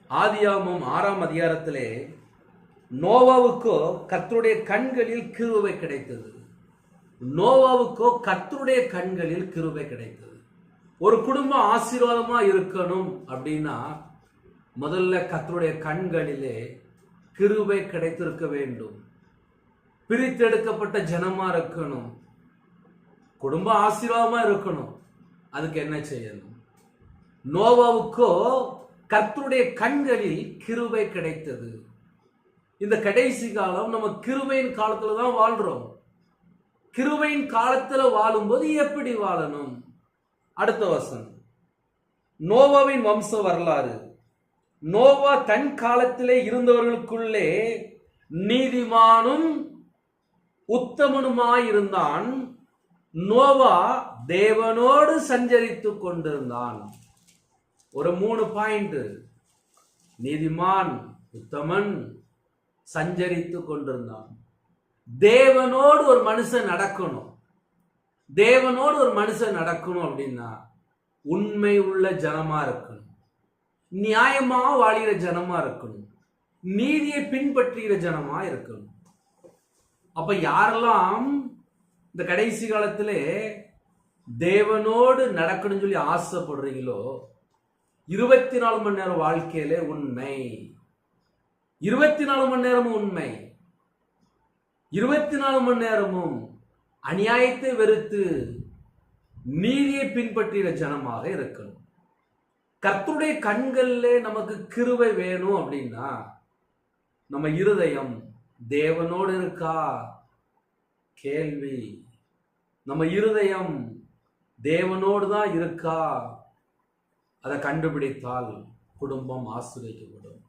ஆதியாகமம் 6ஆம் அதிகாரத்திலே நோவாவுக்கோ கர்த்தருடைய கண்களில் கிருபை கிடைத்தது. நோவாவுக்கோ கர்த்தருடைய கண்களில் கிருபை கிடைத்தது. ஒரு குடும்பம் ஆசீர்வாதமா இருக்கணும் அப்படின்னா முதல்ல கர்த்தருடைய கண்களிலே கிருபை கிடைத்திருக்க வேண்டும். பிரித்தெடுக்கப்பட்ட ஜனமா இருக்கணும். குடும்பம் ஆசீர்வாதமா இருக்கணும். அதுக்கு என்ன செய்யணும்? நோவாவுக்கோ கர்த்தருடைய கண்களில் கிருபை கிடைத்தது. இந்த கடைசி காலம் நம்ம கிருபையின் காலத்துல தான் வாழ்றோம். கிருபையின் காலத்துல வாழும்போது எப்படி வாழணும்? அடுத்த வசனம், நோவாவின் வம்ச வரலாறு. நோவா தன் காலத்திலே இருந்தவர்களுக்குள்ளே நீதிமானும் உத்தமனுமாயிருந்தான். நோவா தேவனோடு சஞ்சரித்துக் கொண்டிருந்தான். ஒரு 3 பாயிண்ட். நீதிமான், உத்தமன், சஞ்சரித்துக் கொண்டிருந்தான். தேவனோடு ஒரு மனுஷன் நடக்கணும். தேவனோடு ஒரு மனுஷன் நடக்கணும் அப்படின்னா உண்மை உள்ள ஜனமா இருக்கணும். நியாயமா வாழ்கிற ஜனமா இருக்கணும். நீதியை பின்பற்றுகிற ஜனமா இருக்கணும். அப்ப யாரெல்லாம் இந்த கடைசி காலத்திலே தேவனோடு நடக்கணும்னு சொல்லி ஆசைப்படுறீங்களோ 24 மணி நேரம் வாழ்க்கையிலே உண்மை, 24 மணி நேரமும் உண்மை, 24 மணி நேரமும் அநியாயத்தை வெறுத்து நீதியை பின்பற்றுகிற ஜனமாக இருக்கணும். கர்த்தருடைய கண்களிலே நமக்கு கிருபை வேணும் அப்படின்னா நம்ம இருதயம் தேவனோடு இருக்கா? கேள்வி. நம்ம இருதயம் தேவனோடு தான் இருக்கா? அதை கண்டுபிடித்தால் குடும்பம் ஆசீர்வதிக்கப்படும்.